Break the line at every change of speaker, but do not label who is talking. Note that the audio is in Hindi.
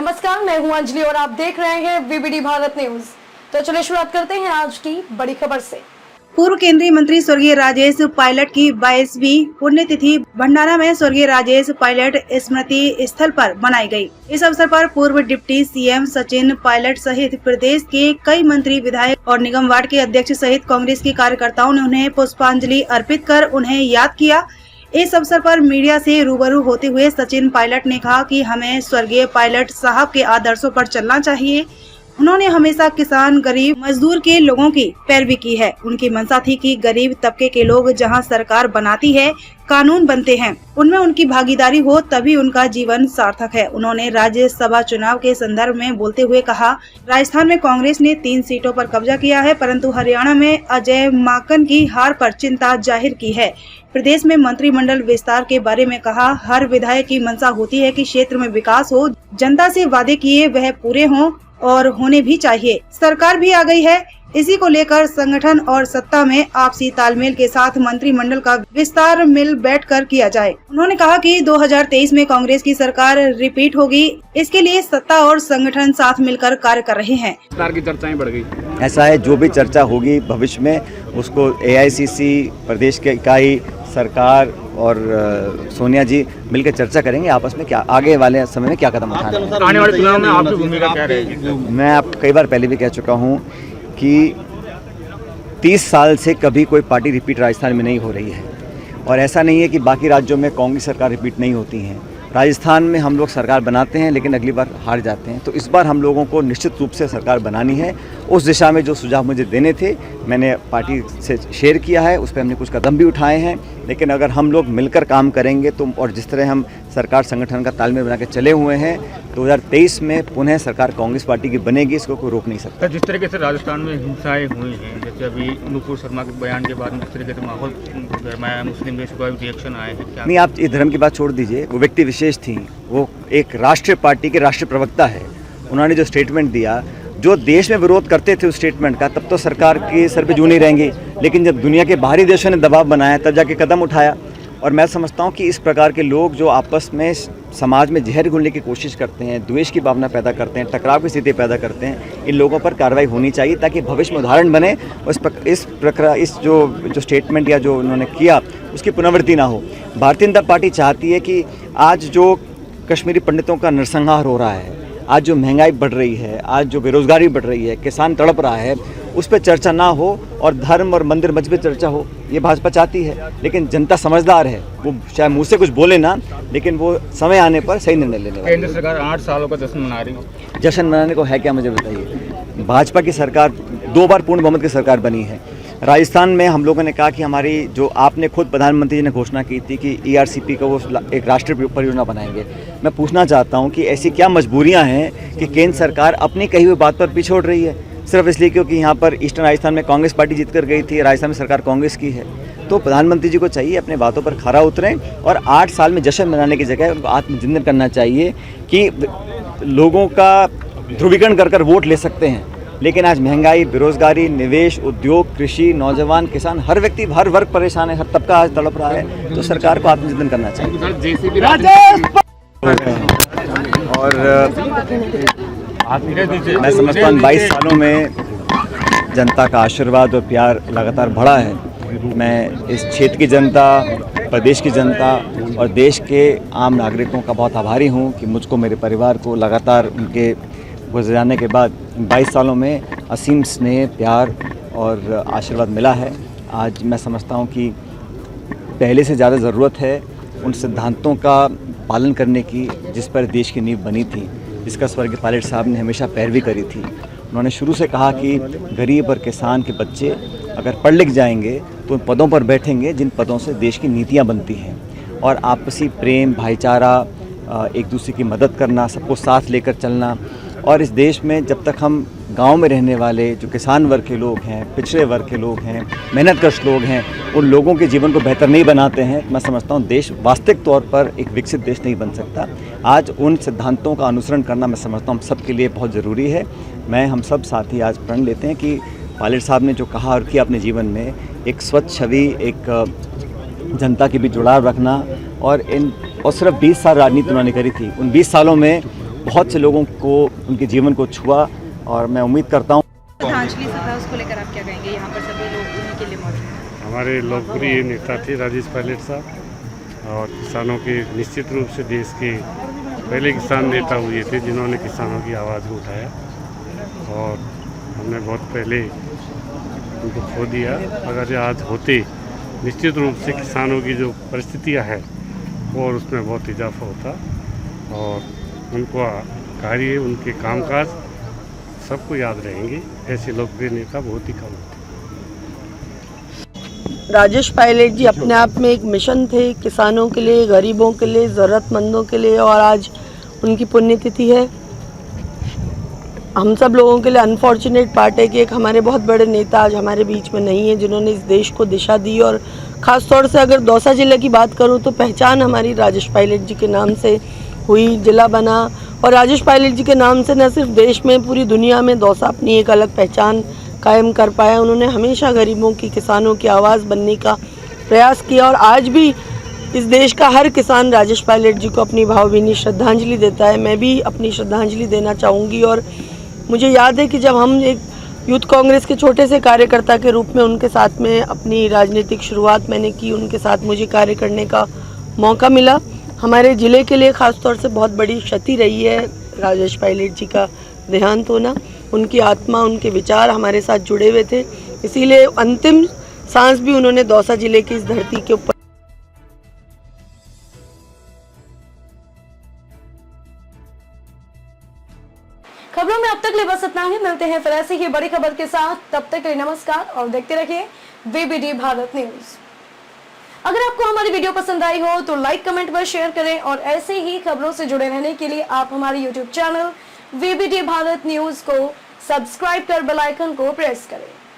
नमस्कार, मैं हूं अंजलि और आप देख रहे हैं वीबीडी भारत न्यूज। तो चलिए शुरुआत करते हैं आज की बड़ी खबर से।
पूर्व केंद्रीय मंत्री स्वर्गीय राजेश पायलट की 22वीं पुण्यतिथि भंडारा में स्वर्गीय राजेश पायलट स्मृति स्थल पर मनाई गई। इस अवसर पर पूर्व डिप्टी सीएम सचिन पायलट सहित प्रदेश के कई मंत्री, विधायक और निगम वार्ड के अध्यक्ष सहित कांग्रेस के कार्यकर्ताओं ने उन्हें पुष्पांजलि अर्पित कर उन्हें याद किया। इस अवसर पर मीडिया से रूबरू होते हुए सचिन पायलट ने कहा कि हमें स्वर्गीय पायलट साहब के आदर्शों पर चलना चाहिए। उन्होंने हमेशा किसान, गरीब, मजदूर के लोगों की पैरवी की है। उनकी मंशा थी कि गरीब तबके के लोग जहां सरकार बनाती है, कानून बनते हैं, उनमें उनकी भागीदारी हो, तभी उनका जीवन सार्थक है। उन्होंने राज्यसभा चुनाव के संदर्भ में बोलते हुए कहा, राजस्थान में कांग्रेस ने 3 सीटों पर कब्जा किया है, परंतु हरियाणा में अजय माकन की हार पर चिंता जाहिर की है। प्रदेश में मंत्रिमंडल विस्तार के बारे में कहा, हर विधायक की मंशा होती है कि क्षेत्र में विकास हो, जनता से वादे किए वह पूरे हों और होने भी चाहिए। सरकार भी आ गई है, इसी को लेकर संगठन और सत्ता में आपसी तालमेल के साथ मंत्रिमंडल का विस्तार मिल बैठकर किया जाए। उन्होंने कहा कि 2023 में कांग्रेस की सरकार रिपीट होगी, इसके लिए सत्ता और संगठन साथ मिलकर कार्य कर रहे हैं।
सरकार की चर्चाएं बढ़ गई।
ऐसा है, जो भी चर्चा होगी भविष्य में उसको AICC, प्रदेश के इकाई, सरकार और सोनिया जी मिलकर चर्चा करेंगे आपस में, क्या आगे वाले समय में क्या कदम उठाना है।
आने वाले चुनाव में आपकी भूमिका क्या रहेगी?
मैं आपको कई बार पहले भी कह चुका हूं कि 30 साल से कभी कोई पार्टी रिपीट राजस्थान में नहीं हो रही है, और ऐसा नहीं है कि बाकी राज्यों में कांग्रेस सरकार रिपीट नहीं होती हैं। राजस्थान में हम लोग सरकार बनाते हैं लेकिन अगली बार हार जाते हैं, तो इस बार हम लोगों को निश्चित रूप से सरकार बनानी है। उस दिशा में जो सुझाव मुझे देने थे मैंने पार्टी से शेयर किया है, उस पर हमने कुछ कदम भी उठाए हैं। लेकिन अगर हम लोग मिलकर काम करेंगे तो, और जिस तरह हम सरकार संगठन का तालमेल बना के चले हुए हैं, 2023 में पुनः सरकार कांग्रेस पार्टी की बनेगी, इसको कोई रोक नहीं सकता।
जिस तरीके से राजस्थान में हिंसाएं हुई हैं, जैसे अभी नुपुर शर्मा के बयान के बाद जिस तरीके से माहौल गरमाया, मुस्लिम देश का रिएक्शन आए हैं,
नहीं, आप ये धर्म की बात छोड़ दीजिए, वो व्यक्ति विशेष थी, वो एक राष्ट्रीय पार्टी के राष्ट्रीय प्रवक्ता है। उन्होंने जो स्टेटमेंट दिया, जो देश में विरोध करते थे उस स्टेटमेंट का, तब तो सरकार के सर पे जूं नहीं रहेंगी, लेकिन जब दुनिया के बाहरी देशों ने दबाव बनाया तब जाके कदम उठाया। और मैं समझता हूँ कि इस प्रकार के लोग जो आपस में समाज में जहर घोलने की कोशिश करते हैं, द्वेष की भावना पैदा करते हैं, टकराव की स्थिति पैदा करते हैं, इन लोगों पर कार्रवाई होनी चाहिए ताकि भविष्य में उदाहरण बने। इस जो स्टेटमेंट या जो उन्होंने किया उसकी पुनरावृत्ति ना हो। भारतीय जनता पार्टी चाहती है कि आज जो कश्मीरी पंडितों का नरसंहार हो रहा है, आज जो महंगाई बढ़ रही है, आज जो बेरोजगारी बढ़ रही है, किसान तड़प रहा है, उस पर चर्चा ना हो और धर्म और मंदिर मस्जिद पे चर्चा हो, ये भाजपा चाहती है। लेकिन जनता समझदार है, वो चाहे मुँह से कुछ बोले ना, लेकिन वो समय आने पर सही निर्णय लेने वाली है।
केंद्र सरकार 8 सालों का जश्न मना रही है।
जश्न मनाने को है क्या, मुझे बताइए। भाजपा की सरकार 2 बार पूर्ण बहुमत की सरकार बनी है। राजस्थान में हम लोगों ने कहा कि हमारी जो आपने खुद प्रधानमंत्री जी ने घोषणा की थी कि ERCP को वो एक राष्ट्रीय परियोजना बनाएंगे। मैं पूछना चाहता हूं कि ऐसी क्या मजबूरियां हैं कि केंद्र सरकार अपनी कही हुई बात पर पीछे हट रही है, सिर्फ इसलिए क्योंकि यहाँ पर ईस्टर्न राजस्थान में कांग्रेस पार्टी जीत कर गई थी, राजस्थान में सरकार कांग्रेस की है। तो प्रधानमंत्री जी को चाहिए अपने बातों पर खरा उतरें और 8 साल में जश्न मनाने की जगह उनको आत्मचिंतन करना चाहिए कि लोगों का ध्रुवीकरण कर वोट ले सकते हैं, लेकिन आज महंगाई, बेरोजगारी, निवेश, उद्योग, कृषि, नौजवान, किसान, हर व्यक्ति, हर वर्ग परेशान है, हर तबका आज तड़प रहा है। तो सरकार को आत्मचिंतन करना चाहिए। और मैं समझता हूँ 22 सालों में जनता का आशीर्वाद और प्यार लगातार बढ़ा है। मैं इस क्षेत्र की जनता, प्रदेश की जनता और देश के आम नागरिकों का बहुत आभारी हूँ कि मुझको, मेरे परिवार को लगातार उनके गुजर जाने के बाद 22 सालों में असीम स्नेह, प्यार और आशीर्वाद मिला है। आज मैं समझता हूँ कि पहले से ज़्यादा ज़रूरत है उन सिद्धांतों का पालन करने की जिस पर देश की नींव बनी थी, जिसका स्वर्गीय पायलट साहब ने हमेशा पैरवी करी थी। उन्होंने शुरू से कहा कि गरीब और किसान के बच्चे अगर पढ़ लिख जाएंगे तो उन पदों पर बैठेंगे जिन पदों से देश की नीतियाँ बनती हैं, और आपसी प्रेम, भाईचारा, एक दूसरे की मदद करना, सबको साथ लेकर चलना। और इस देश में जब तक हम गांव में रहने वाले जो किसान वर्ग के लोग हैं, पिछड़े वर्ग के लोग हैं, मेहनतकश लोग हैं, उन लोगों के जीवन को बेहतर नहीं बनाते हैं, मैं समझता हूँ देश वास्तविक तौर पर एक विकसित देश नहीं बन सकता। आज उन सिद्धांतों का अनुसरण करना मैं समझता हूँ हम सब के लिए बहुत ज़रूरी है। हम सब साथी आज प्रण लेते हैं कि पायलट साहब ने जो कहा और किया अपने जीवन में, एक स्वच्छ छवि, एक जनता के बीच जुड़ाव रखना, और सिर्फ 20 साल राजनीति उन्होंने करी थी। उन 20 सालों में बहुत से लोगों को उनके जीवन को छुआ और मैं उम्मीद करता हूँ।
श्रद्धांजलि सभा उसको लेकर आप क्या कहेंगे? यहाँ पर सभी लोग उन्हीं के लिए मौजूद हैं।
हमारे लोकप्रिय नेता थे राजेश पायलट साहब और किसानों के निश्चित रूप से देश के पहले किसान नेता हुए थे जिन्होंने किसानों की आवाज़ को उठाया और हमने बहुत पहले उनको खो दिया। अगर आज होते निश्चित रूप से किसानों की जो परिस्थितियाँ हैं और उसमें बहुत इजाफा होता और उनको कार्य उनके कामकाज सबको याद रहेंगे। ऐसे लोकप्रिय नेता बहुत ही कम होते।
राजेश पायलट जी अपने आप में एक मिशन थे किसानों के लिए, गरीबों के लिए, ज़रूरतमंदों के लिए और आज उनकी पुण्यतिथि है। हम सब लोगों के लिए अनफॉर्चुनेट पार्ट है कि एक हमारे बहुत बड़े नेता आज हमारे बीच में नहीं है जिन्होंने इस देश को दिशा दी और ख़ास तौर से अगर दौसा ज़िले की बात करूं तो पहचान हमारी राजेश पायलट जी के नाम से हुई, ज़िला बना और राजेश पायलट जी के नाम से न सिर्फ देश में पूरी दुनिया में दौसा अपनी एक अलग पहचान कायम कर पाया। उन्होंने हमेशा गरीबों की, किसानों की आवाज़ बनने का प्रयास किया और आज भी इस देश का हर किसान राजेश पायलट जी को अपनी भावभीनी श्रद्धांजलि देता है। मैं भी अपनी श्रद्धांजलि देना चाहूँगी और मुझे याद है कि जब हम एक यूथ कांग्रेस के छोटे से कार्यकर्ता के रूप में उनके साथ में अपनी राजनीतिक शुरुआत मैंने की, उनके साथ मुझे कार्य करने का मौका मिला। हमारे ज़िले के लिए ख़ास तौर से बहुत बड़ी क्षति रही है राजेश पायलट जी का देहांत होना। उनकी आत्मा, उनके विचार हमारे साथ जुड़े हुए थे, इसीलिए अंतिम सांस भी उन्होंने दौसा ज़िले की इस धरती के ऊपर।
खबरों में अब तक ले बस इतना ही। मिलते हैं फिर ऐसी ही बड़ी खबर के साथ, तब तक के लिए नमस्कार और देखते रहिए वीबीडी भारत न्यूज। अगर आपको हमारी वीडियो पसंद आई हो तो लाइक, कमेंट व शेयर करें और ऐसे ही खबरों से जुड़े रहने के लिए आप हमारे YouTube channel VBD Bharat news को सब्सक्राइब कर बेल आइकन को प्रेस करें।